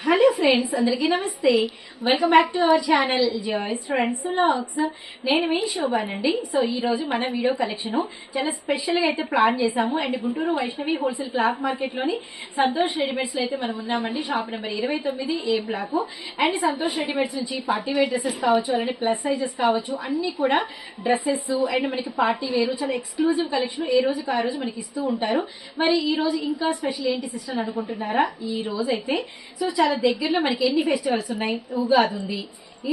Hello friends, అందరికీ నమస్తే. Welcome back to our channel joys friends vlogs. నేను మీ శోభానండి. సో ఈ రోజు మన వీడియో కలెక్షన్ చాలా స్పెషల్ గా అయితే ప్లాన్ చేసాము. And Guntur Vaishnavi wholesale cloth market లోని సంతోష్ రెడీమేడ్స్ లో అయితే మనం ఉన్నామండి. Shop number 29 A block. And Santosh readymades నుంచి పార్టీ వేర్ డ్రెస్సెస్ కావచ్చు, అలానే ప్లస్ సైజెస్ కావచ్చు, అన్ని కూడా డ్రెస్సెస్ అండ్ మనకి పార్టీ వేరు చాలా ఎక్స్క్లూజివ్ కలెక్షన్ ఏ రోజుకి ఆ రోజు మనకి ఇస్తూ ఉంటారు. మరి ఈ రోజు ఇంకా స్పెషల్ ఏంటి సిస్టర్ అనుకుంటున్నారా? ఈ రోజు అయితే సో చాలా దగ్గరలో మనకి ఎన్ని ఫెస్టివల్స్ ఉన్నాయి. ఉగాది ఉంది,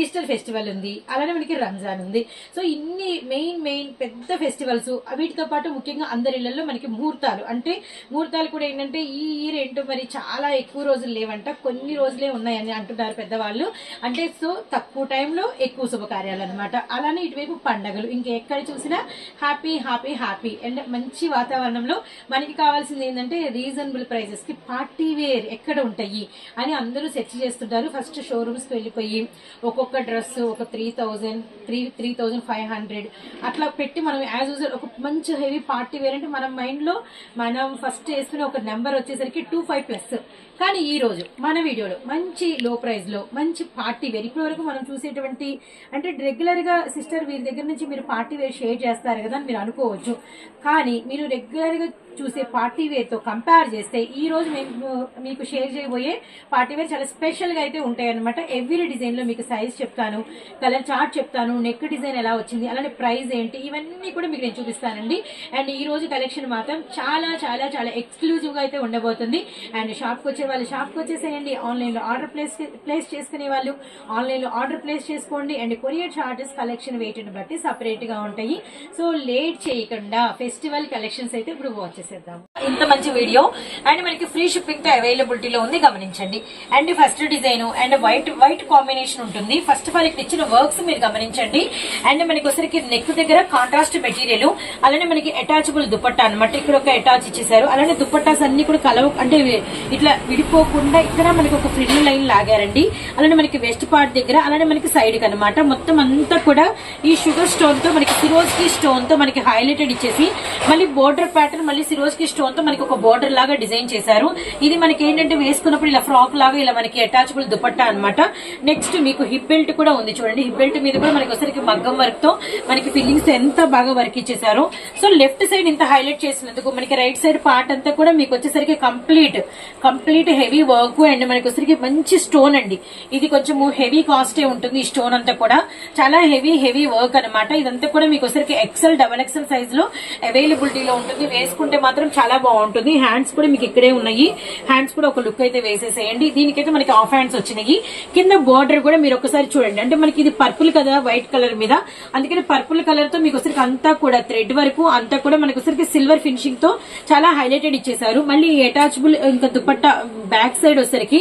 ఈస్టర్ ఫెస్టివల్ ఉంది, అలానే మనకి రంజాన్ ఉంది. సో ఇన్ని మెయిన్ పెద్ద ఫెస్టివల్స్, వీటితో పాటు ముఖ్యంగా అందరి ఇళ్లలో మనకి ముహూర్తాలు. అంటే ముహూర్తాలు కూడా ఏంటంటే ఈ ఇయర్ ఏంటో మరి చాలా ఎక్కువ రోజులు లేవంట, కొన్ని రోజులే ఉన్నాయని అంటున్నారు పెద్దవాళ్ళు. అంటే సో తక్కువ టైంలో ఎక్కువ శుభకార్యాలు అనమాట. అలానే ఇటువైపు పండగలు, ఇంకెక్కడ చూసినా హ్యాపీ హ్యాపీ హ్యాపీ. అండ్ మంచి వాతావరణంలో మనకి కావాల్సింది ఏంటంటే రీజనబుల్ ప్రైజెస్ కి పార్టీ వేర్ ఎక్కడ ఉంటాయి అని అందరూ సెర్చ్ చేస్తుంటారు. ఫస్ట్ షోరూమ్స్ కి వెళ్ళిపోయి ఒక్కొక్క డ్రెస్ ఒక 3000, 3500 అట్లా పెట్టి మనం యాజ్ యూజువల్ ఒక మంచి హెవీ పార్టీ వేర్ అంటే మన మైండ్ లో మనం ఫస్ట్ వేసుకునే ఒక నెంబర్ వచ్చేసరికి 25+. కానీ ఈ రోజు మన వీడియోలో మంచి లో ప్రైస్ లో మంచి పార్టీ వేర్, ఇప్పటి వరకు మనం చూసేటువంటి అంటే రెగ్యులర్ గా సిస్టర్ వీరి దగ్గర నుంచి మీరు పార్టీ వేర్ షేర్ చేస్తారు కదా అని మీరు అనుకోవచ్చు. కానీ మీరు రెగ్యులర్ గా చూసే పార్టీ వేర్ తో కంపేర్ చేస్తే ఈ రోజు మీకు షేర్ చేయబోయే పార్టీ వేర్ చాలా స్పెషల్ గా అయితే ఉంటాయి అనమాట. ఎవ్రీ డిజైన్ లో మీకు సైజ్ చెప్తాను, కలర్ చార్ట్ చెప్తాను, నెక్ డిజైన్ ఎలా వచ్చింది, అలానే ప్రైస్ ఏంటి, ఇవన్నీ కూడా మీకు నేను చూపిస్తానండి. అండ్ ఈ రోజు కలెక్షన్ మాత్రం చాలా చాలా చాలా ఎక్స్క్లూజివ్ గా అయితే ఉండబోతుంది. అండ్ షాప్ కు వచ్చే వాళ్ళు షాప్ కు వచ్చేసేయండి. ఆన్లైన్ లో ఆర్డర్ ప్లేస్ చేసుకునే వాళ్ళు ఆన్లైన్ లో ఆర్డర్ ప్లేస్ చేసుకోండి. And courier charges collection weight ని బట్టి సపరేట్ గా ఉంటాయి. సో లేట్ చేయకుండా ఫెస్టివల్ కలెక్షన్స్ అయితే ఇప్పుడు వాచ్ చేసేద్దాం. ఇంత మంచి వీడియో అండ్ మనకి ఫ్రీ షిప్పింగ్ తో అవైలబిలిటీలో ఉంది, గమనించండి. And first design and white combination ఉంటుంది. ఫస్ట్ ఆఫ్ ఆల్ ఇక్కడ ఇచ్చిన వర్క్స్ మీరు గమనించండి. అండ్ మనకి ఒకసారికి నెక్ దగ్గర కాంట్రాస్ట్ మెటీరియల్, అలానే మనకి అటాచబుల్ దుపట్టా అనమాట. ఇక్కడ ఒక అటాచ్ ఇచ్చేసారు. అలానే దుపట్టాస్ అన్ని కూడా కలవ అంటే ఇట్లా విడిపోకుండా ఇక్కడ మనకి ఒక ఫ్రిల్ లైన్ లాగారండి. అలానే మనకి వెస్ట్ పార్ట్ దగ్గర, అలానే మనకి సైడ్ కి అనమాట. మొత్తం అంతా కూడా ఈ షుగర్ స్టోన్ తో మనకి సిరోజ్కి స్టోన్ తో మనకి హైలైటెడ్ ఇచ్చేసి మళ్ళీ బోర్డర్ ప్యాటర్న్ మళ్ళీ సిరోజ్కి స్టోన్ తో మనకి ఒక బోర్డర్ లాగా డిజైన్ చేశారు. ఇది మనకి ఏంటంటే వేసుకున్నప్పుడు ఇలా ఫ్రాక్ లాగా ఇలా మనకి అటాచబుల్ దుపట్టా అనమాట. నెక్స్ట్ మీకు హిప్ బెల్ట్ కూడా ఉంది చూడండి. హిప్ బెల్ట్ మీద కూడా మనకి ఒకసారికి మగ్గం వర్క్ తో మనకి ఫిల్లింగ్స్ ఎంత బాగా వర్క్ ఇచ్చేసారు. సో లెఫ్ట్ సైడ్ ఇంత హైలైట్ చేసినందుకు మనకి రైట్ సైడ్ పార్ట్ అంతా కూడా మీకు వచ్చేసరికి కంప్లీట్ హెవీ వర్క్. అండ్ మనకి వచ్చేసరికి మంచి స్టోన్ అండి. ఇది కొంచెము హెవీ కాస్టే ఉంటుంది. ఈ స్టోన్ అంతా కూడా చాలా హెవీ వర్క్ అనమాట. ఇదంతా కూడా మీకు వచ్చేసరికి XL, XXL సైజ్ లో అవైలబిలిటీలో ఉంటుంది. వేసుకుంటే మాత్రం చాలా బాగుంటుంది. హ్యాండ్స్ కూడా మీకు ఇక్కడే ఉన్నాయి. హ్యాండ్స్ కూడా ఒక లుక్ అయితే వేసేసేయండి. దీనికైతే మనకి ఆఫ్ హ్యాండ్స్ వచ్చినాయి. కింద బోర్డర్ కూడా మీరు ఒకసారి చూడండి. అంటే మనకి ఇది పర్పుల్ కదా వైట్ కలర్ మీద, అందుకని పర్పుల్ కలర్ తో మీకు వచ్చరికి అంతా కూడా థ్రెడ్ వరకు అంతా కూడా మనకి వచ్చరికి సిల్వర్ ఫినిషింగ్ తో చాలా హైలైటెడ్ ఇచ్చేసారు. మళ్ళీ అటాచబుల్ ఇంకా దుపట్టా బ్యాక్ సైడ్ వచ్చేసరికి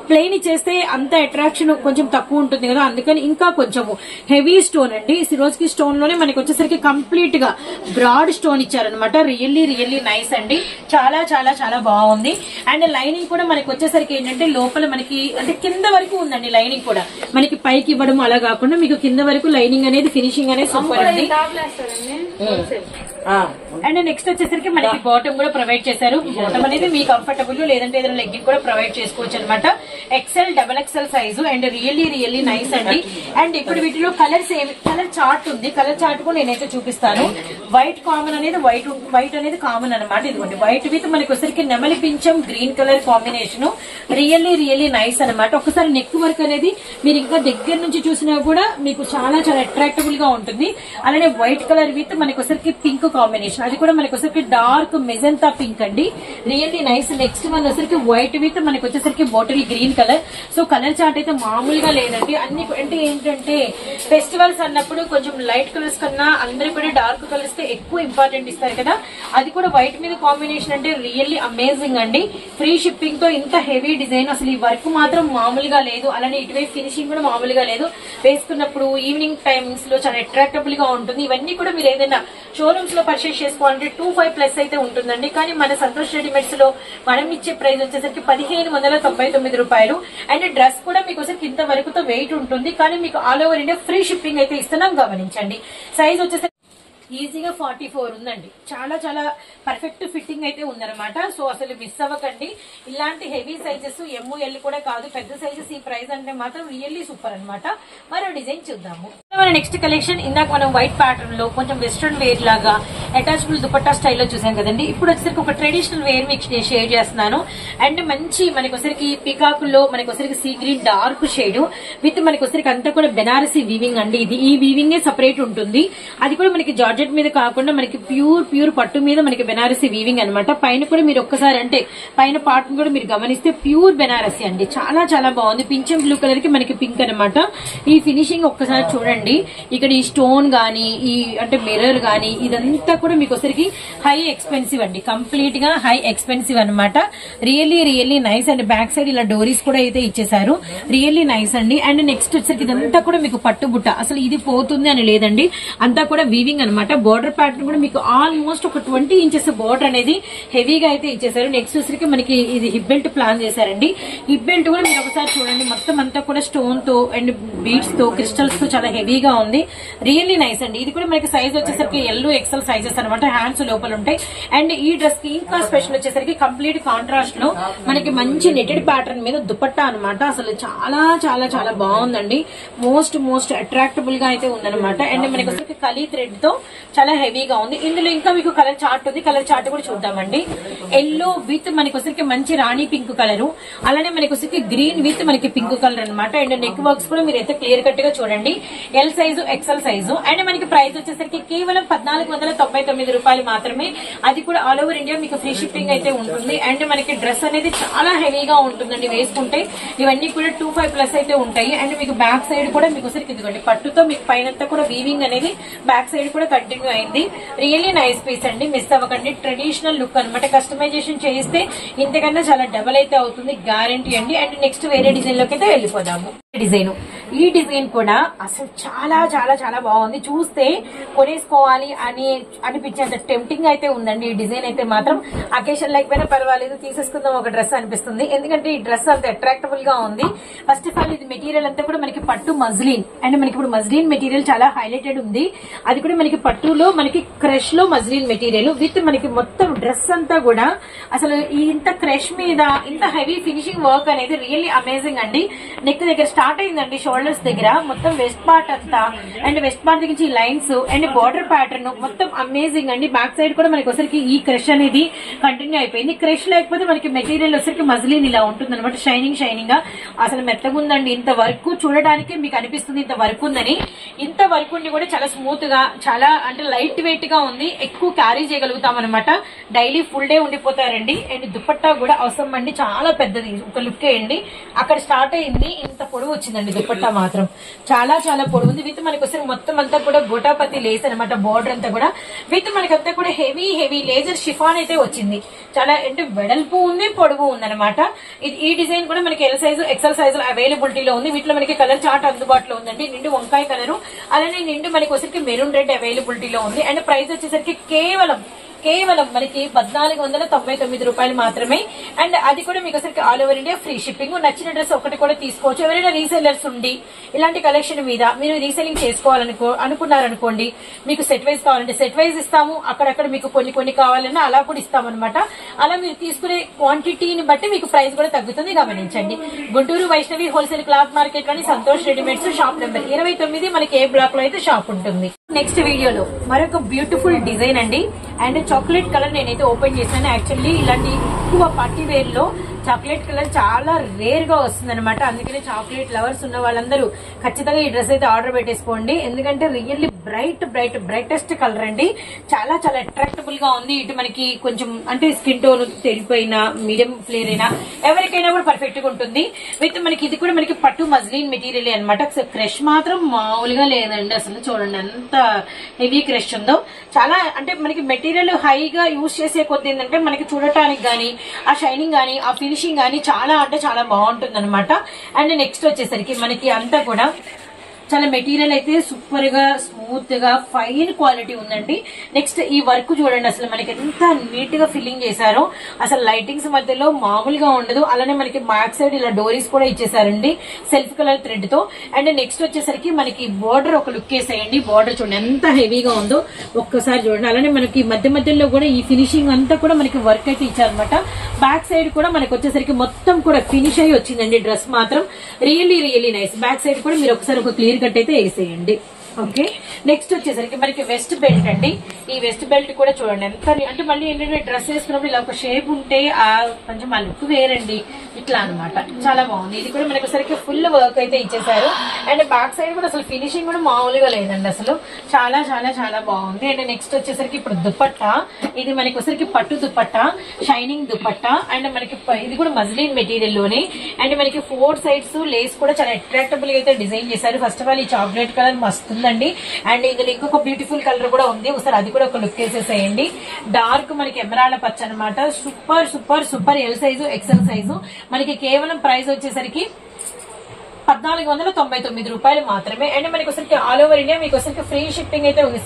ప్లెయిన్ ఇచ్చేస్తే అంత అట్రాక్షన్ కొంచెం తక్కువ ఉంటుంది కదా, అందుకని ఇంకా కొంచెము హెవీ స్టోన్ అండి. సిరోజ్కి స్టోన్ లోనే మనకి వచ్చేసరికి కంప్లీట్ గా బ్రాడ్ స్టోన్ ఇచ్చారనమాట. రియల్లీ నైస్ అండి. చాలా చాలా చాలా బాగుంది. అండ్ లైనింగ్ కూడా మనకి వచ్చేసరికి ఏంటంటే లోపల మనకి అంటే కింద వరకు ఉందండి. లైనింగ్ కూడా మనకి పైకి ఇవ్వడం అలా కాకుండా మీకు కింద వరకు లైనింగ్ అనేది ఫినిషింగ్ అనేది సూపర్ ఉంది. అండ్ నెక్స్ట్ వచ్చేసరికి మనకి బాటమ్ కూడా ప్రొవైడ్ చేశారు. బాటమ్ అనేది మీ కంఫర్టబుల్, లేదంటే ఏదైనా లెగ్గింగ్ కూడా ప్రొవైడ్ చేసుకోవచ్చు అనమాట. XL, XXL size and really nice అండి. అండ్ ఇప్పుడు వీటిలో కలర్స్ కలర్ చార్ట్ ఉంది. కలర్ చార్ట్ కూడా నేనైతే చూపిస్తాను. వైట్ కామన్ అనేది వైట్ అనేది కామన్ అనమాట. ఇదిగోండి వైట్ విత్ మనకి వచ్చరికి నెమలి పింఛం green colour combination really nice అనమాట. ఒకసారి నెక్ వర్క్ అనేది మీరు ఇంకా దగ్గర నుంచి చూసినా కూడా మీకు చాలా చాలా అట్రాక్టబుల్ గా ఉంటుంది. అలానే వైట్ కలర్ విత్ మనకి వచ్చరికి పింక్ కాంబినేషన్, అది కూడా మనకి వచ్చరికి డార్క్ మెజంతా పింక్ అండి. Really nice. నెక్స్ట్ మన వచ్చరికి వైట్ విత్ మనకి వచ్చేసరికి bottle green colour. So colour chart అయితే మామూలుగా లేదండి. అన్ని అంటే ఏంటంటే ఫెస్టివల్స్ అన్నప్పుడు కొంచెం లైట్ కలర్స్ కన్నా అందరూ కూడా డార్క్ కలర్స్ కి ఎక్కువ ఇంపార్టెంట్ ఇస్తారు కదా, అది కూడా వైట్ మీద కాంబినేషన్ అంటే రియల్లీ అమేజింగ్ అండి. ఫ్రీ షిప్పింగ్ తో ఇంత హెవీ డిజైన్, అసలు ఈ వర్క్ మాత్రం మామూలుగా లేదు. అలానే ఇటువైపు ఫినిషింగ్ కూడా మామూలుగా లేదు. వేసుకున్నప్పుడు ఈవినింగ్ టైమ్స్ లో చాలా అట్రాక్టబుల్ గా ఉంటుంది. ఇవన్నీ కూడా మీరు ఏదైనా షోరూమ్స్ లో పర్చేస్ చేసుకోవాలంటే 25+ అయితే ఉంటుందండి. కానీ మన సంతోష్ రెడీమేడ్స్ లో మనం ఇచ్చే ప్రైస్ వచ్చేసరికి 1599 రూపాయలు. అండ్ డ్రెస్ కూడా మీకు ఇంత వరకుతో వెయిట్ ఉంటుంది. కానీ మీకు all over India free shipping అయితే ఇస్తున్నాం, గమనించండి. సైజ్ వచ్చేసరికి ఈజీగా 44 ఉందండి. చాలా చాలా పర్ఫెక్ట్ ఫిట్టింగ్ అయితే ఉందన్నమాట. సో అసలు మిస్ అవ్వకండి. ఇలాంటి హెవీ సైజెస్ ML కూడా కాదు, పెద్ద సైజెస్ ఈ ప్రైస్ అంటే మాత్రం రియల్లీ సూపర్ అన్నమాట. మరో డిజైన్ చూద్దాము. మన నెక్స్ట్ కలెక్షన్ ఇందాక మనం వైట్ ప్యాటర్న్ లో కొంచెం వెస్ట్రన్ వేర్ లాగా అటాచబుల్ దుపట్టా స్టైల్లో చూసాం కదండి. ఇప్పుడు వచ్చేసరికి ఒక ట్రెడిషనల్ వేర్ మీకు నేను షేర్ చేస్తున్నాను. అండ్ మంచి మనకొసరికి పీకాకుల్లో మనకొసరికి sea green dark shade with మనకొసరికి అంతా కూడా బెనారసీ వీవింగ్ అండి. ఇది ఈ వీవింగ్ సెపరేట్ ఉంటుంది. అది కూడా మనకి జార్జెట్ మీద కాకుండా మనకి ప్యూర్ పట్టు మీద మనకి బెనారసీ వీవింగ్ అనమాట. పైన కూడా మీరు ఒక్కసారి అంటే పైన పార్ట్ కూడా మీరు గమనిస్తే ప్యూర్ బెనారసీ అండి. చాలా చాలా బాగుంది. పింఛం బ్లూ కలర్ కి మనకి పింక్ అనమాట. ఈ ఫినిషింగ్ ఒక్కసారి చూడండి. ఇక్కడ ఈ స్టోన్ గానీ ఈ అంటే మిర్రర్ గానీ ఇదంతా కూడా మీకు ఒకసారికి హై ఎక్స్పెన్సివ్ అండి. కంప్లీట్ గా హై ఎక్స్పెన్సివ్ అనమాట. Really nice. And back side ఇలా డోరీస్ కూడా అయితే ఇచ్చేసారు. రియల్లీ నైస్ అండి. అండ్ నెక్స్ట్ వచ్చేసరికి ఇదంతా కూడా మీకు పట్టుబుట్ట, అసలు ఇది పోతుంది అని లేదండి. అంతా కూడా వీవింగ్ అనమాట. బోర్డర్ ప్యాటర్న్ కూడా మీకు ఆల్మోస్ట్ ఒక 20 ఇంచెస్ బోర్డర్ అనేది హెవీగా అయితే ఇచ్చేసారు. నెక్స్ట్ వచ్చేసరికి మనకి ఇది హిప్ బెల్ట్ ప్లాన్ చేశారండి. హిప్ బెల్ట్ కూడా మీరు ఒకసారి చూడండి. మొత్తం అంతా కూడా స్టోన్ తో అండ్ బీడ్స్ తో క్రిస్టల్స్ తో చాలా హెవీగా ఉంది. రియల్లీ నైస్ అండి. ఇది కూడా మనకి సైజ్ వచ్చేసరికి XL సైజెస్ అనమాట. హ్యాండ్స్ లోపల ఉంటాయి. అండ్ ఈ డ్రెస్ కి ఇంకా స్పెషల్ వచ్చేసరికి కంప్లీట్ కాంట్రాస్ట్ లో మనకి మంచి నెటెడ్ ప్యాటర్న్ మీద దుపట్టా అనమాట. అసలు చాలా చాలా చాలా బాగుందండి. మోస్ట్ అట్రాక్టబుల్ గా అయితే ఉందన్నమాట. అండ్ మనకి వచ్చేసరికి కలీ థ్రెడ్ తో చాలా హెవీగా ఉంది. ఇందులో ఇంకా మీకు కలర్ చార్ట్ ఉంది. కలర్ చార్ట్ కూడా చూద్దామండి. ఎల్లో విత్ మనకి వచ్చేసరికి మంచి రాణి పింక్ కలర్, అలానే మనకి వచ్చేసరికి గ్రీన్ విత్ మనకి పింక్ కలర్ అనమాట. అండ్ నెక్ వర్క్స్ కూడా మీరు అయితే క్లియర్ కట్ గా చూడండి. L size XL size. And మనకి ప్రైస్ వచ్చేసరికి కేవలం 1499 రూపాయలు మాత్రమే. అది కూడా ఆల్ ఓవర్ ఇండియా మీకు ఫ్రీ షిప్పింగ్ అయితే ఉంటుంది. అండ్ మనకి డ్రెస్ అనేది చాలా హెవీగా ఉంటుందండి వేసుకుంటే. ఇవన్నీ కూడా 25+ అయితే ఉంటాయి. అండ్ మీకు బ్యాక్ సైడ్ కూడా మీకు వచ్చేసరికి ఇదిగోండి పట్టుతో మీకు పైనంతా కూడా వీవింగ్ అనేది బ్యాక్ సైడ్ కూడా కంటిన్యూ అయింది. రియల్లీ నైస్ పీస్ అండి. మిస్ అవ్వకండి. ట్రెడిషనల్ లుక్ అనమాట. కస్టమైజేషన్ చేస్తే ఇంతకన్నా చాలా డబల్ అయితే అవుతుంది, గ్యారంటీ అండి. అండ్ నెక్స్ట్ వేరే డిజైన్ లోకి అయితే వెళ్ళిపోదాము. ఈ డిజైన్ కూడా అసలు చాలా చాలా చాలా బాగుంది. చూస్తే కొనేసుకోవాలి అని అనిపించేంత టెంప్టింగ్ అయితే ఉందండి. ఈ డిజైన్ అయితే మాత్రం అకేషన్ లేకపోయినా పర్వాలేదు తీసేసుకుందాం ఒక డ్రెస్ అనిపిస్తుంది. ఎందుకంటే ఈ డ్రెస్ అంత అట్రాక్టబుల్ గా ఉంది. ఫస్ట్ ఆఫ్ ఆల్ ఇది మెటీరియల్ అంతా కూడా మనకి పట్టు మజ్లిన్. అండ్ మనకి ఇప్పుడు మజ్లిన్ మెటీరియల్ చాలా హైలైటెడ్ ఉంది. అది కూడా మనకి పట్టులో మనకి క్రష్ లో మజ్లిన్ మెటీరియల్ విత్ మనకి మొత్తం డ్రెస్ అంతా కూడా అసలు ఇంత క్రష్ మీద ఇంత హెవీ ఫినిషింగ్ వర్క్ అనేది రియల్లీ అమేజింగ్ అండి. నెక్ దగ్గర స్టార్ట్ అయిందండి, షోల్డర్స్ దగ్గర మొత్తం వెస్ట్ పార్ట్ అంతా అండ్ వెస్ట్ పార్ట్ దగ్గర నుంచి లైన్స్ అండ్ బార్డర్ ప్యాటర్న్ మొత్తం అమేజింగ్ అండి. బ్యాక్ సైడ్ కూడా మనకి ఒకసారికి ఈ క్రష్ అనేది కంటిన్యూ అయిపోయింది. క్రష్ లేకపోతే మనకి మెటీరియల్ వచ్చరికి మజ్లిన్ ఇలా ఉంటుంది అనమాట. షైనింగ్ గా అసలు మెత్తగా ఉందండి. ఇంత వర్క్ చూడడానికి మీకు అనిపిస్తుంది ఇంత వర్క్ ఉందని. ఇంత వర్క్ ఉండి కూడా చాలా స్మూత్ గా చాలా అంటే లైట్ వెయిట్ గా ఉంది. ఎక్కువ క్యారీ చేయగలుగుతాం అనమాట. డైలీ ఫుల్ డే ఉండిపోతారండి. అండ్ దుపట్టా కూడా అవసరం అండి. చాలా పెద్దది. ఒక లుక్ వేయండి. అక్కడ స్టార్ట్ అయింది, ఇంత పొడవు వచ్చిందండి దుపట్టా మాత్రం. చాలా చాలా పొడవు ఉంది. విత్ మనకి వస్తే మొత్తం అంతా కూడా గోటాపతి లేస్ అనమాట. బోర్డర్ అంతా కూడా విత్ మనకంతా కూడా హెవీ లేజర్ షిఫాన్ అయితే వచ్చింది. చాలా అంటే వెడల్పు ఉంది, పొడవు ఉందన్నమాట. ఈ డిజైన్ కూడా మనకి L సైజు XL సైజు అవైలబిలిటీలో ఉంది. వీటిలో మనకి కలర్ చార్ట్ అందుబాటులో ఉందండి. నిండు వంకాయ కలరు, అలానే నిండు మనకి వచ్చరికి మెరూన్ రెడ్ అవైలబిలిటీలో ఉంది. అండ్ ప్రైస్ వచ్చేసరికి కేవలం మనకి 1499 రూపాయలు మాత్రమే. అండ్ అది కూడా మీకు అసలు all over India free shipping. నచ్చిన డ్రెస్ ఒకటి కూడా తీసుకోవచ్చు. ఎవరైనా రీసెల్లర్స్ ఉండి ఇలాంటి కలెక్షన్ మీద మీరు రీసెల్లింగ్ అనుకున్నారనుకోండి, మీకు సెట్ వైజ్ కావాలంటే సెట్ వైజ్ ఇస్తాము. అక్కడక్కడ మీకు కొన్ని కావాలన్నా అలా కూడా ఇస్తామన్నమాట. అలా మీరు తీసుకునే క్వాంటిటీని బట్టి మీకు ప్రైస్ కూడా తగ్గుతుంది, గమనించండి. Guntur Vaishnavi wholesale cloth market లోని సంతోష్ రెడీమేడ్స్ షాప్ నెంబర్ 29 మనకి ఏ బ్లాక్ లో అయితే షాప్ ఉంటుంది. నెక్స్ట్ వీడియోలో మరొక బ్యూటిఫుల్ డిజైన్ అండి. అండ్ చాక్లెట్ కలర్ నేనైతే ఓపెన్ చేశాను. యాక్చువల్లీ ఇలాంటి ఎక్కువ పార్టీ వేర్ లో చాక్లెట్ కలర్ చాలా రేర్ గా వస్తుంది అనమాట. అందుకనే చాక్లెట్ లవర్స్ ఉన్న వాళ్ళందరూ ఖచ్చితంగా ఈ డ్రెస్ అయితే ఆర్డర్ పెట్టేసుకోండి. ఎందుకంటే రియల్లీ బ్రైటెస్ట్ కలర్ అండి. చాలా చాలా అట్రాక్టబుల్ గా ఉంది. ఇటు మనకి కొంచెం అంటే స్కిన్ టోన్ తెలిపోయినా మీడియం ఫ్లేర్ అయినా ఎవరికైనా కూడా పర్ఫెక్ట్ గా ఉంటుంది. విత్ మనకి ఇది కూడా మనకి పట్టు మజ్లిన్ మెటీరియల్ అనమాట. క్రష్ మాత్రం మామూలుగా లేదండి. అసలు చూడండి ఎంత హెవీ క్రష్ ఉందో. చాలా అంటే మనకి మెటీరియల్ హైగా యూజ్ చేసే కొద్ది ఏంటంటే మనకి చూడటానికి గానీ ఆ షైనింగ్ గానీ ఆ ఫినిషింగ్ గానీ చాలా అంటే చాలా బాగుంటుంది అనమాట. అండ్ నెక్స్ట్ వచ్చేసరికి మనకి అంతా కూడా చాలా మెటీరియల్ అయితే సూపర్ గా స్మూత్ గా ఫైన్ క్వాలిటీ ఉందండి. నెక్స్ట్ ఈ వర్క్ చూడండి, అసలు మనకి ఎంత నీట్ గా ఫిల్లింగ్ చేశారో, అసలు లైటింగ్స్ మధ్యలో మామూలుగా ఉండదు. అలానే మనకి బ్యాక్ సైడ్ ఇలా డోరీస్ కూడా ఇచ్చేసారండి సెల్ఫ్ కలర్ థ్రెడ్ తో. అండ్ నెక్స్ట్ వచ్చేసరికి మనకి బోర్డర్ ఒక లుక్ వేసేయండి. బోర్డర్ చూడండి ఎంత హెవీగా ఉందో ఒక్కసారి చూడండి. అలానే మనకి మధ్య మధ్యలో కూడా ఈ ఫినిషింగ్ అంతా కూడా మనకి వర్క్ అయితే ఇచ్చారనమాట. బ్యాక్ సైడ్ కూడా మనకి వచ్చేసరికి మొత్తం కూడా ఫినిష్ అయ్యి వచ్చిందండి. డ్రెస్ మాత్రం రియల్లీ నైస్. బ్యాక్ సైడ్ కూడా మీరు ఒకసారి ఒక క్లియర్ కట్ అయితే వేసేయండి. ఓకే, నెక్స్ట్ వచ్చేసరికి మనకి వెస్ట్ బెల్ట్ అండి. ఈ వెస్ట్ బెల్ట్ కూడా చూడండి ఎంత అంటే మళ్ళీ ఏంటంటే డ్రెస్ వేసుకున్నప్పుడు ఇలా ఒక షేప్ ఉంటే ఆ కొంచెం ఆ లుక్ వేరండి. ఇట్లా అనమాట, చాలా బాగుంది. ఇది కూడా మనకి ఒకసారికి ఫుల్ వర్క్ అయితే ఇచ్చేసారు. అండ్ బ్యాక్ సైడ్ కూడా అసలు ఫినిషింగ్ కూడా మామూలుగా లేదండి, అసలు చాలా చాలా చాలా బాగుంది. అండ్ నెక్స్ట్ వచ్చేసరికి ఇప్పుడు దుపట్టా, ఇది మనకి వచ్చేసరికి పట్టు దుపట్టా, షైనింగ్ దుపట్టా. అండ్ మనకి ఇది కూడా మజ్లిన్ మెటీరియల్ లోనే. అండ్ మనకి 4 సైడ్స్ లేస్ కూడా చాలా అట్రాక్టబుల్ గా అయితే డిజైన్ చేశారు. ఫస్ట్ ఆఫ్ ఆల్ ఈ చాక్లెట్ కలర్ మస్తుంది అండి. అండ్ ఇందులో ఇంకొక బ్యూటిఫుల్ కలర్ కూడా ఉంది, ఒకసారి అది కూడా ఒక లుక్ వేసేసేయండి. డార్క్ మనకి ఎమరాల్డ్ పచ్చ అనమాట. Super super super L size XL size. మనకి కేవలం ప్రైస్ వచ్చేసరికి 1499 రూపాయలు మాత్రమే. అండ్ మనకి ఒకసారికి ఆల్ ఓవర్ ఇండియా మీకు ఒకసారికి ఫ్రీ షిప్పింగ్ అయితే ఉంది.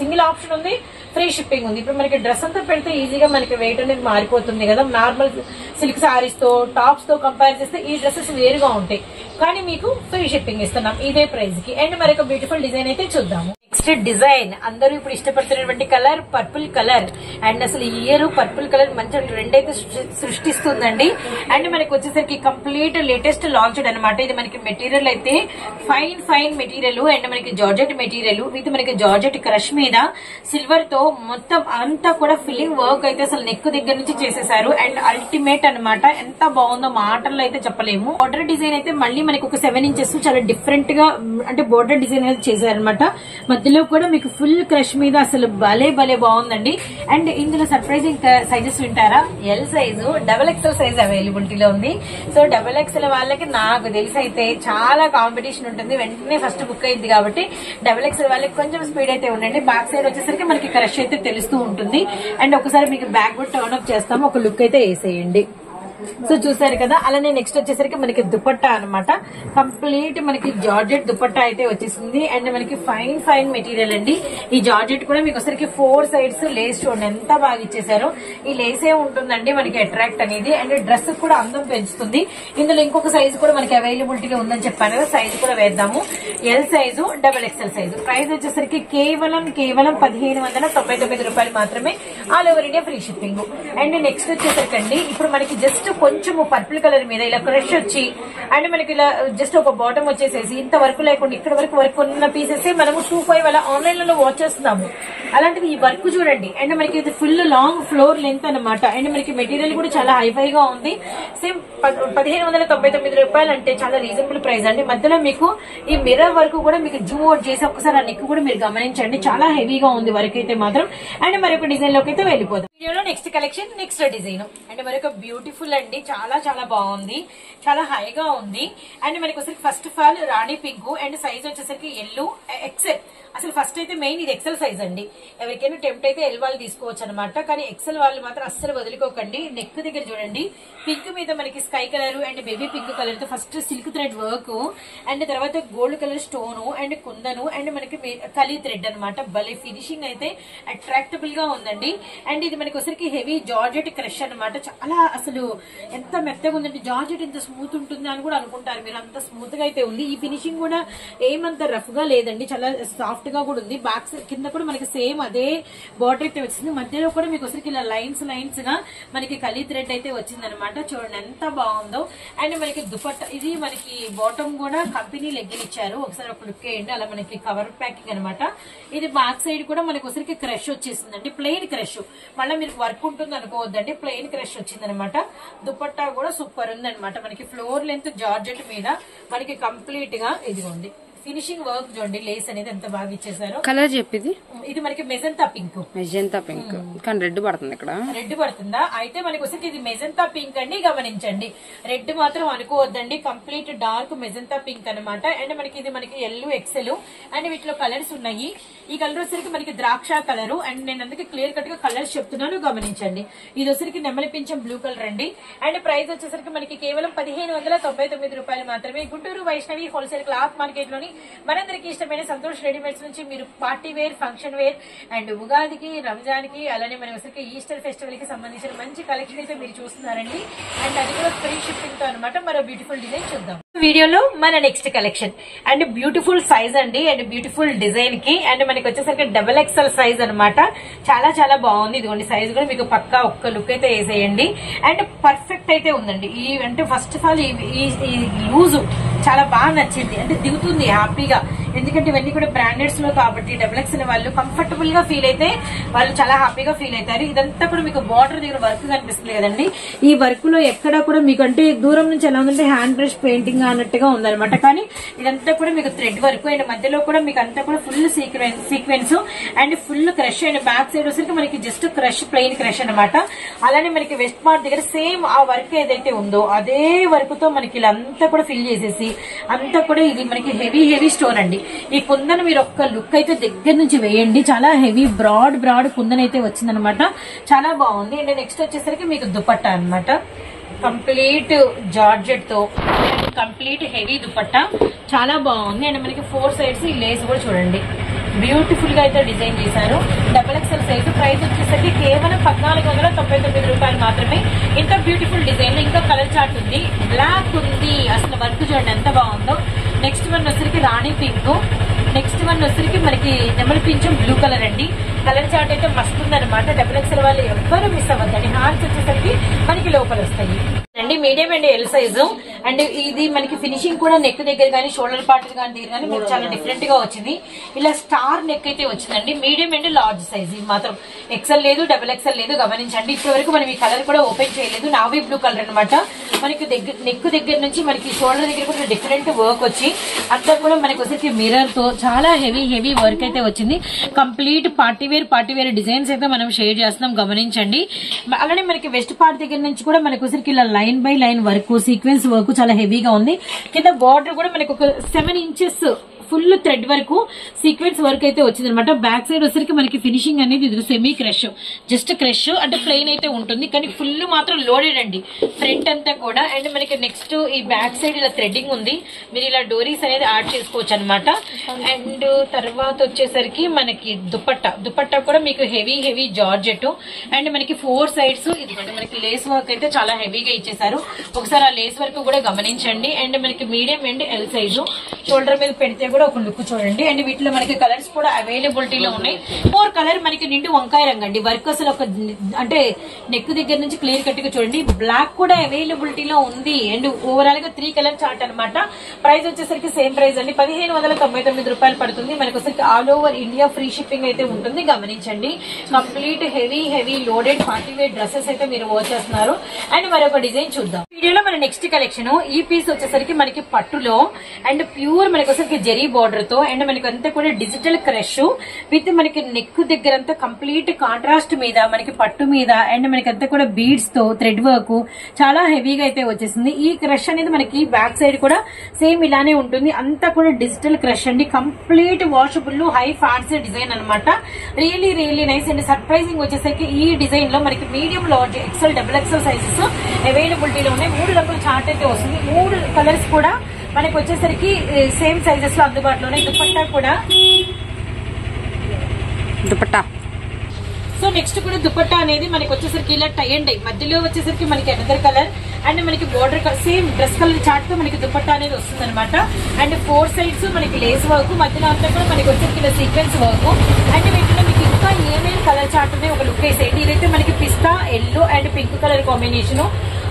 సింగిల్ ఆప్షన్ ఉంది, ఫ్రీ షిప్పింగ్ ఉంది. ఇప్పుడు మనకి డ్రెస్ అంతా పెడితే ఈజీగా మనకి వెయిట్ అనేది మారిపోతుంది కదా. నార్మల్ సిల్క్ సారీస్ తో టాప్స్ తో కంపేర్ చేస్తే ఈ డ్రెస్సెస్ వేరుగా ఉంటాయి, కానీ మీకు ఫ్రీ షిప్పింగ్ ఇస్తున్నాం ఇదే ప్రైస్ కి. అండ్ మరొక బ్యూటిఫుల్ డిజైన్ అయితే చూద్దాము. నెక్స్ట్ డిజైన్ అందరూ ఇప్పుడు ఇష్టపడుతున్నటువంటి కలర్ పర్పుల్ కలర్. అండ్ అసలు ఈ ఇయర్ పర్పుల్ కలర్ మంచి ట్రెండ్ అయితే సృష్టిస్తుందండి. అండ్ మనకి వచ్చేసరికి కంప్లీట్ లేటెస్ట్ లాంచ్డ్ అనమాట. ఇది మనకి మెటీరియల్ అయితే ఫైన్ మెటీరియల్. అండ్ మనకి జార్జెట్ మెటీరియల్ విత్ మనకి జార్జెట్ క్రష్ మీద సిల్వర్ తో మొత్తం అంతా కూడా ఫిల్లింగ్ వర్క్ అయితే అసలు నెక్ దగ్గర నుంచి చేసేసారు. అండ్ అల్టిమేట్ అనమాట, ఎంత బాగుందో మాటల్లో అయితే చెప్పలేము. బోర్డర్ డిజైన్ అయితే మళ్ళీ మనకి ఒక 7 ఇంచెస్ చాలా డిఫరెంట్ గా అంటే బోర్డర్ డిజైన్ అయితే చేశారనమాట. మధ్యలో కూడా మీకు ఫుల్ క్రష్ మీద అసలు భలే బాగుందండి. అండ్ ఇందులో సర్ప్రైజింగ్ సైజెస్ వింటారా, ఎల్ సైజు XXL సైజ్ అవైలబిలిటీలో ఉంది. సో XXL వాళ్ళకి నాకు తెలిసి అయితే చాలా కాంపిటీషన్ ఉంటుంది, వెంటనే ఫస్ట్ బుక్ అయింది కాబట్టి XXL వాళ్ళకి కొంచెం స్పీడ్ అయితే ఉండండి. బ్యాక్ సైడ్ వచ్చేసరికి మనకి క్రష్ అయితే తెలుస్తూ ఉంటుంది. అండ్ ఒకసారి మీకు బ్యాక్ కూడా టర్న్ అప్ చేస్తాము, ఒక లుక్ అయితే వేసేయండి. సో చూసారు కదా. అలానే నెక్స్ట్ వచ్చేసరికి మనకి దుపట్టా అనమాట. కంప్లీట్ మనకి జార్జెట్ దుపట్టా అయితే వచ్చేసింది. అండ్ మనకి ఫైన్ మెటీరియల్ అండి. ఈ జార్జెట్ కూడా మీకు ఒకసారికి 4 సైడ్స్ లేస్ చూడండి ఎంత బాగా ఇచ్చేసారు. ఈ లేసే ఉంటుందండి మనకి అట్రాక్ట్ అనేది. అండ్ డ్రెస్ కూడా అందం పెంచుతుంది. ఇందులో ఇంకొక సైజు కూడా మనకి అవైలబిలిటీగా ఉందని చెప్పాను కదా, సైజు కూడా వేద్దాము. L size XXL size. Price వచ్చేసరికి కేవలం 1599 రూపాయలు మాత్రమే. All over India free shipping. And next వచ్చేసరికి అండి ఇప్పుడు మనకి జస్ట్ కొంచెము పర్పుల్ కలర్ మీద ఇలా క్రష్ వచ్చి అండ్ మనకి ఇలా జస్ట్ ఒక బాటమ్ వచ్చేసేసి ఇంత వరకు లేకుండా ఇక్కడ వరకు ఉన్న పీసెస్ మనము 25 అలా ఆన్లైన్ లో వాచ్ చేస్తున్నాము. అలాంటిది ఈ వర్క్ చూడండి. అండ్ మనకి ఇది ఫుల్ లాంగ్ ఫ్లోర్ లెంత్ అనమాట. అండ్ మనకి మెటీరియల్ కూడా చాలా హైఫైగా ఉంది. సేమ్ 1599 రూపాయలు అంటే చాలా రీజనబుల్ ప్రైస్ అండి. మధ్యలో మీకు ఈ మిర్రర్ వర్క్ కూడా మీకు జూమ్ అవుట్ చేసి ఒకసారి ఆ నెక్ కూడా మీరు గమనించండి, చాలా హెవీగా ఉంది వర్క్ అయితే మాత్రం. అండ్ మరొక డిజైన్ లోకి అయితే వెళ్ళిపోతాం. వీడియోలో next collection next design. And మరొక బ్యూటిఫుల్ అండి, చాలా బాగుంది, చాలా హైగా ఉంది. అండ్ మనకి వచ్చేసరికి first of all Rani pink. And size వచ్చేసరికి ఎల్ ఎక్సెల్. అసలు ఫస్ట్ అయితే మెయిన్ ఇది ఎక్సెల్ సైజ్ అండి. ఎవరికైనా టెంప్ట్ అయితే ఎల్ వాళ్ళు తీసుకోవచ్చు అనమాట. కానీ ఎక్సెల్ వాళ్ళు మాత్రం అస్సలు వదులుకోకండి. నెక్ దగ్గర చూడండి పింక్ మీద మనకి sky colour and baby pink colour తో first silk thread work. And తర్వాత gold colour stone and kundan and మనకి కలీ థ్రెడ్ అనమాట. భలే ఫినిషింగ్ అయితే అట్రాక్టబుల్ గా ఉందండి. అండ్ ఇది మనకి వచ్చరికి హెవీ జార్జెట్ క్రష్ అనమాట. చాలా అసలు ఎంత మెత్తగా ఉందండి. జార్జెట్ ఎంత స్మూత్ ఉంటుంది అని కూడా అనుకుంటారు మీరు, అంత స్మూత్ గా అయితే ఉంది. ఈ ఫినిషింగ్ కూడా ఏమంత రఫ్ గా లేదండి, చాలా సాఫ్ట్ గా కూడా ఉంది. బ్యాక్ కింద కూడా మనకి సేమ్ అదే బార్డర్ అయితే వచ్చింది. మధ్యలో కూడా మీకు వచ్చరికి ఇలా లైన్స్ గా మనకి కలీ థ్రెడ్ అయితే వచ్చింది అనమాట. చూడండి ఎంత బాగుందో. అండ్ మనకి దుపట్టా ఇది మనకి బాటమ్ కూడా కంపెనీ లెగ్గిన్ ఇచ్చారు, ఒకసారి ఒక లుక్ వేయండి. అలా మనకి కవర్ ప్యాకింగ్ అనమాట. ఇది బ్యాక్ సైడ్ కూడా మనకి ఒకసారికి క్రష్ వచ్చేసిందండి, ప్లెయిన్ క్రష్. మళ్ళీ మీరు వర్క్ ఉంటుంది అనుకోవద్దండి, ప్లెయిన్ క్రష్ వచ్చింది అనమాట. దుపట్టా కూడా సూపర్ ఉంది అనమాట. మనకి ఫ్లోర్ లెంత్ జార్జెట్ మీద మనకి కంప్లీట్ గా ఇదిగోండి ఫినిషింగ్ వర్క్ చూడండి. లేస్ అనేది ఎంత బాగా ఇచ్చేసారు. కలర్ చెప్పింది ఇది మనకి మెజంతా పింక్. కానీ రెడ్ పడుతుంది, ఇక్కడ రెడ్ పడుతుందా? అయితే మనకి వచ్చి ఇది మెజంతా పింక్ అండి, గమనించండి. రెడ్ మాత్రం అనుకోవద్దండి, కంప్లీట్ డార్క్ మెజంతా పింక్ అనమాట. అండ్ మనకి ఇది మనకి ఎల్ ఎక్సెల్. అండ్ వీటిలో కలర్స్ ఉన్నాయి. ఈ కలర్ వచ్చరికి మనకి ద్రాక్ష కలర్. అండ్ నేను అందుకే క్లియర్ కట్ గా కలర్స్ చెప్తున్నాను, గమనించండి. ఇది వచ్చరికి నెమలి పింఛం బ్లూ కలర్ అండి. అండ్ ప్రైస్ వచ్చేసరికి మనకి కేవలం 1599 రూపాయలు మాత్రమే. Guntur Vaishnavi wholesale cloth market లోని మనందరికీ ఇష్టమైన సంతోష్ రెడీమేడ్స్ నుంచి మీరు party wear, function wear and ఉగాదికి, రంజాన్ కి, అలానే మన ఈస్టర్ ఫెస్టివల్ కి సంబంధించిన మంచి కలెక్షన్ అయితే మీరు చూస్తున్నారండి. అండ్ అది కూడా ఫ్రీ షిప్పింగ్ తో అనమాట. మరో బ్యూటిఫుల్ డిజైన్ చూద్దాం వీడియోలో. మన next collection and beautiful size అండి, అండ్ బ్యూటిఫుల్ డిజైన్ కి, అండ్ మనకి వచ్చేసరికి XXL సైజ్ అనమాట. చాలా చాలా బాగుంది. ఇదిగోండి సైజ్ కూడా మీకు పక్కా ఒక్క లుక్ అయితే వేసేయండి. అండ్ పర్ఫెక్ట్ అయితే ఉందండి. ఈ అంటే ఫస్ట్ ఆఫ్ ఆల్ ఈ లూజ్ చాలా బాగా నచ్చింది. అంటే దిగుతుంది హ్యాపీగా, ఎందుకంటే ఇవన్నీ కూడా బ్రాండెడ్స్ లో కాబట్టి XXL వాళ్ళు కంఫర్టబుల్ గా ఫీల్ అయితే వాళ్ళు చాలా హ్యాపీగా ఫీల్ అవుతారు. ఇదంతా కూడా మీకు బార్డర్ దగ్గర వర్క్ కనిపిస్తుంది కదండి. ఈ వర్క్ లో ఎక్కడా కూడా మీకు అంటే దూరం నుంచి ఎలా ఉందంటే హ్యాండ్ బ్రష్ పెయింటింగ్ అన్నట్టుగా ఉందన్నమాట. కానీ ఇదంతా కూడా మీకు థ్రెడ్ వర్క్, అండ్ మధ్యలో కూడా మీకు అంతా కూడా full sequence and full crush, and back side వచ్చరికి మనకి జస్ట్ క్రష్, ప్లెయిన్ క్రష్ అనమాట. అలానే మనకి వెస్ట్ పార్ట్ దగ్గర సేమ్ ఆ వర్క్ ఏదైతే ఉందో అదే వర్క్ తో మనకి ఇలా అంతా కూడా ఫిల్ చేసేసి అంతా కూడా ఇది మనకి హెవీ స్టోన్ అండి. ఈ కుందన్ మీరు ఒక్క లుక్ అయితే దగ్గర నుంచి వేయండి. చాలా హెవీ బ్రాడ్ కుందన్ అయితే వచ్చిందనమాట. చాలా బాగుంది. అండ్ నెక్స్ట్ వచ్చేసరికి మీకు దుపట్టా అనమాట. కంప్లీట్ జార్జెట్ తో కంప్లీట్ హెవీ దుపట్టా చాలా బాగుంది. అండ్ మనకి 4 సైడ్స్ ఈ లేస్ కూడా చూడండి బ్యూటిఫుల్ గా అయితే డిజైన్ చేశారు. XXL size. ప్రైస్ వచ్చేసరికి కేవలం 1499 రూపాయలు మాత్రమే. ఇంత బ్యూటిఫుల్ డిజైన్ లో ఇంకా కలర్ చార్ట్ ఉంది, బ్లాక్ ఉంది. అసలు వర్క్ చూడండి ఎంత బాగుందో. నెక్స్ట్ వన్ వచ్చరికి రాణి పింక్, నెక్స్ట్ వన్ వచ్చరికి మనకి నెమలి పింఛం బ్లూ కలర్ అండి. కలర్ చార్ట్ అయితే మస్తు ఉందన్నమాట. XXL వాళ్ళు ఎవ్వరు మిస్ అవ్వద్దండి. హ్యాండ్స్ వచ్చేసరికి మనకి లోపల వస్తాయి అండి. Medium and L size. And ఇది మనకి ఫినిషింగ్ కూడా నెక్ దగ్గర కానీ షోల్డర్ పార్ట్ కానీ మీకు చాలా డిఫరెంట్ గా వచ్చింది. ఇలా స్టార్ నెక్ అయితే వచ్చిందండి. Medium and large size. ఇది మాత్రం XL లేదు, XXL లేదు, గమనించండి. ఇప్పటి వరకు మనం ఈ కలర్ కూడా ఓపెన్ చేయలేదు. నావీ బ్లూ కలర్ అనమాట. మనకి నెక్ దగ్గర నుంచి మనకి షోల్డర్ దగ్గర కూడా డిఫరెంట్ వర్క్ వచ్చి అంతా కూడా మనకి వచ్చేసి మిర్రర్ తో చాలా హెవీ వర్క్ అయితే వచ్చింది. కంప్లీట్ పార్టీ వేర్ డిజైన్స్ అయితే మనం షేర్ చేస్తున్నాం, గమనించండి. అలానే మనకి వెస్ట్ పార్ట్ దగ్గర నుంచి కూడా మనకి వచ్చేసరికి ఇలా line by line work, sequence work చాలా హెవీగా ఉంది. కింద బార్డర్ కూడా మనకి ఒక 7 ఇంచెస్ ఫుల్ థ్రెడ్ వరకు సీక్వెన్స్ వర్క్ అయితే వచ్చింది అనమాట. బ్యాక్ సైడ్ వచ్చరికి మనకి ఫినిషింగ్ అనేది ఇది సెమీ క్రష్, జస్ట్ క్రష్ అంటే ప్లెయిన్ అయితే ఉంటుంది, కానీ ఫుల్ మాత్రం లోడెడ్ అండి ఫ్రంట్ అంతా కూడా. అండ్ మనకి నెక్స్ట్ ఈ బ్యాక్ సైడ్ ఇలా థ్రెడ్డింగ్ ఉంది. మీరు ఇలా డోరీస్ అనేది యాడ్ చేసుకోవచ్చు అనమాట. అండ్ తర్వాత వచ్చేసరికి మనకి దుపట్టా కూడా మీకు హెవీ జార్జెట్. అండ్ మనకి 4 సైడ్స్ ఇది మనకి లేస్ వర్క్ అయితే చాలా హెవీగా ఇచ్చేసారు. ఒకసారి ఆ లేస్ వర్క్ కూడా గమనించండి. అండ్ మనకి medium and L size. Shoulder మీద పెడితే కూడా ఒక లుక్ చూడండి. అండ్ వీటిలో మనకి కలర్స్ కూడా అవైలబిలిటీలో ఉన్నాయి. 4 కలర్ మనకి నిండు వంకాయ రంగు అండి. వర్క్ అసలు ఒక అంటే నెక్ దగ్గర నుంచి క్లియర్ కట్ గా చూడండి. బ్లాక్ కూడా అవైలబిలిటీలో ఉంది. అండ్ ఓవరాల్ గా 3 కలర్ చార్ట్ అనమాట. ప్రైస్ వచ్చేసరికి సేమ్ ప్రైస్ అండి, 1599 రూపాయలు పడుతుంది. మనకి వచ్చేసరికి all over India free shipping అయితే ఉంటుంది, గమనించండి. Complete heavy loaded party wear dresses అయితే మీరు వాచ్ చేస్తున్నారు. అండ్ మరొక డిజైన్ చూద్దాం వీడియోలో. మన నెక్స్ట్ కలెక్షన్ ఈ పీస్ వచ్చేసరికి మనకి పట్టులో అండ్ ప్యూర్ మనకి వచ్చేసరికి జెరీ బార్డర్ తో, అండ్ మనకి అంతా కూడా డిజిటల్ క్రష్ విత్ మనకి నెక్ దగ్గర అంతా కంప్లీట్ కాంట్రాస్ట్ మీద మనకి పట్టు మీద, అండ్ మనకి అంతా కూడా బీడ్స్ తో థ్రెడ్ వర్క్ చాలా హెవీగా అయితే వచ్చేసింది. ఈ క్రష్ అనేది మనకి బ్యాక్ సైడ్ కూడా సేమ్ ఇలానే ఉంటుంది. అంతా కూడా డిజిటల్ క్రష్ అండి. Complete washable high fancy design అనమాట. Really nice. అండ్ సర్ప్రైజింగ్ వచ్చేసరికి ఈ డిజైన్ లో మనకి medium, large, XL, XXL sizes అవైలబిలిటీలో ఉన్నాయి. 3 రంగుల చార్ట్ అయితే వస్తుంది. 3 కలర్స్ కూడా మనకి వచ్చేసరికి సేమ్ సైజెస్ లో అందుబాటులోనే. దుపట్టా సో నెక్స్ట్ కూడా దుపట్టా అనేది మనకి వచ్చేసరికి ఇలా టై అండ్ డై మధ్యలో వచ్చేసరికి మనకి అనదర్ కలర్, అండ్ మనకి border same dress colour chart తో మనకి దుపట్టా అనేది వస్తుంది అనమాట. అండ్ 4 సైడ్స్ మనకి లేస్ వర్క్, మధ్యలో అంతా కూడా మనకి వచ్చేసరికి ఇలా సీక్వెన్స్ వర్క్. అండ్ వీటిలో మీకు ఇంకా ఏమేమి కలర్ చార్ట్ ఉన్నాయి ఒక లుక్ వేసేయండి. ఇదైతే మనకి పిస్తా, yellow and pink colour combination.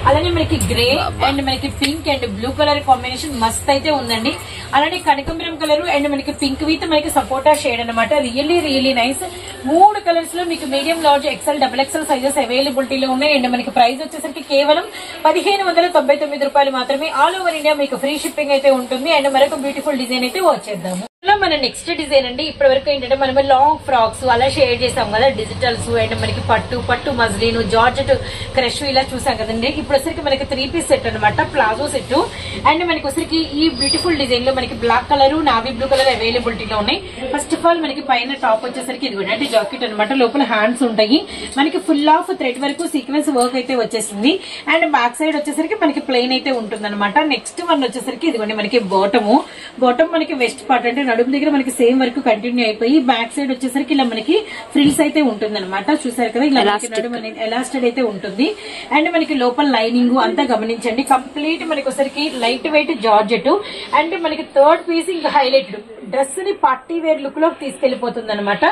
అలానే మనకి గ్రే అండ్ మనకి pink and blue colour combination మస్త్ అయితే ఉందండి. అలానే కనకంబరం కలర్ అండ్ మనకి పింక్ విత్ మనకి సపోటా షేడ్ అనమాట. Really nice. 3 కలర్స్ లో మీకు medium, large, XL, XXL sizes అవైలబిలిటీలో ఉన్నాయి. అండ్ మనకి ప్రైస్ వచ్చేసరికి కేవలం 1599 రూపాయలు మాత్రమే. ఆల్ ఓవర్ ఇండియా మీకు ఫ్రీ షిప్పింగ్ అయితే ఉంటుంది. అండ్ మరొక బ్యూటిఫుల్ డిజైన్ అయితే వచ్చేద్దాము. మన నెక్స్ట్ డిజైన్ అండి. ఇప్పటి వరకు ఏంటంటే మనం లాంగ్ ఫ్రాక్స్ అలా షేర్ చేసాం కదా, డిజిటల్స్ అండ్ మనకి పట్టు మజ్లీన్ జార్జెట్ క్రష్ ఇలా చూసాం కదండి. ఇప్పుడు వచ్చరికి మనకి 3 పీస్ సెట్ అనమాట, ప్లాజో సెట్. అండ్ మనకి వచ్చరికి ఈ బ్యూటిఫుల్ డిజైన్ లో మనకి black colour navy blue colour అవైలబిలిటీలో ఉన్నాయి. ఫస్ట్ ఆఫ్ ఆల్ మనకి పైన టాప్ వచ్చేసరికి ఇది కూడా అంటే జాకెట్ అనమాట, లోపల హ్యాండ్స్ ఉంటాయి. మనకి ఫుల్ ఆఫ్ థ్రెడ్ వరకు సీక్వెన్స్ వర్క్ అయితే వచ్చేసింది. అండ్ బ్యాక్ సైడ్ వచ్చేసరికి మనకి ప్లెయిన్ అయితే ఉంటుంది అనమాట. నెక్స్ట్ వన్ వచ్చేసరికి ఇదిగోండి మనకి బాటమ్ మనకి వెస్ట్ పార్ట్ అంటే నడుము దగ్గర మనకి సేమ్ వర్క్ కంటిన్యూ అయిపోయి బ్యాక్ సైడ్ వచ్చేసరికి ఇలా మనకి ఫ్రిల్స్ అయితే ఉంటుంది అనమాట. చూసారు కదా, ఇలా ఎలాస్టెడ్ అయితే ఉంటుంది. అండ్ మనకి లోపల లైనింగ్ అంతా గమనించండి. కంప్లీట్ మనకి వచ్చరికి లైట్ వెయిట్ జార్జెట్. అండ్ మనకి థర్డ్ పీస్ ఇంకా హైలైటెడ్ డ్రెస్ ని పార్టీ వేర్ లుక్ లోకి తీసుకెళ్లిపోతుంది అనమాట.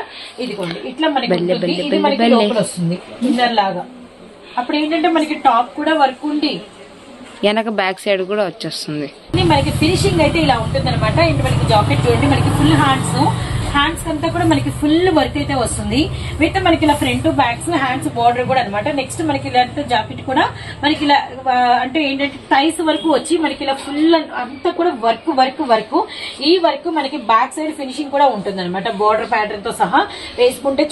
ఇదిగోండి ఇట్లా మనకి ఉంటుంది. ఇది మనకి లోపల వస్తుంది ఇన్నర్ లాగా. అప్పుడు ఏంటంటే మనకి టాప్ కూడా వర్క్ ఉంది, వెనక బ్యాక్ సైడ్ కూడా వచ్చేస్తుంది. మనకి ఫినిషింగ్ అయితే ఇలా ఉంటుంది అనమాట. ఇంటి మనకి జాకెట్ చూడండి, మనకి ఫుల్ హ్యాండ్స్ అంతా కూడా మనకి ఫుల్ వర్క్ అయితే వస్తుంది. విత్ మనకి ఇలా ఫ్రంట్ బ్యాక్స్ హ్యాండ్స్ బార్డర్ కూడా అనమాట. నెక్స్ట్ మనకి ఇలాంటి జాకెట్ కూడా మనకి ఇలా అంటే ఏంటంటే టైస్ వరకు వచ్చి మనకి ఇలా ఫుల్ అంతా కూడా వర్క్. ఈ వర్క్ మనకి బ్యాక్ సైడ్ ఫినిషింగ్ కూడా ఉంటుంది అనమాట. బార్డర్ ప్యాటర్న్ తో సహా వేసుకుంటే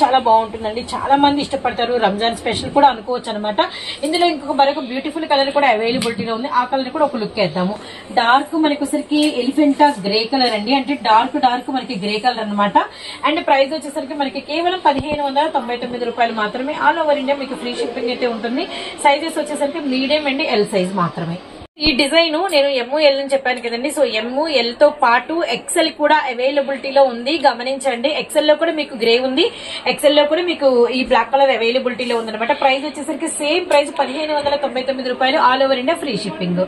చాలా బాగుంటుందండి. చాలా మంది ఇష్టపడతారు. రంజాన్ స్పెషల్ కూడా అనుకోవచ్చు అనమాట. ఇందులో ఇంకొక మరొక బ్యూటిఫుల్ కలర్ కూడా అవైలబిలిటీలో ఉంది. ఆ కలర్ కూడా ఒక లుక్ వేద్దాము. డార్క్ మనకి వచ్చరికి ఎలిఫెంటా గ్రే కలర్ అండి, అంటే డార్క్ మనకి గ్రే కలర్ అనమాట. అండ్ ప్రైస్ వచ్చేసరికి మనకి కేవలం 1599 రూపాయలు మాత్రమే. ఆల్ ఓవర్ ఇండియా మీకు ఫ్రీ షిప్పింగ్ అయితే ఉంటుంది. సైజెస్ వచ్చేసరికి మీడియం అండ్ ఎల్ సైజ్ మాత్రమే. ఈ డిజైన్ నేను ML అని చెప్పాను కదండి. సో ML తో పాటు XL కూడా అవైలబిలిటీలో ఉంది, గమనించండి. XL లో కూడా మీకు గ్రే ఉంది, XL లో కూడా మీకు ఈ బ్లాక్ కలర్ అవైలబిలిటీలో ఉంది అనమాట. ప్రైస్ వచ్చేసరికి సేమ్ ప్రైస్ 1599 రూపాయలు. All over India free shipping.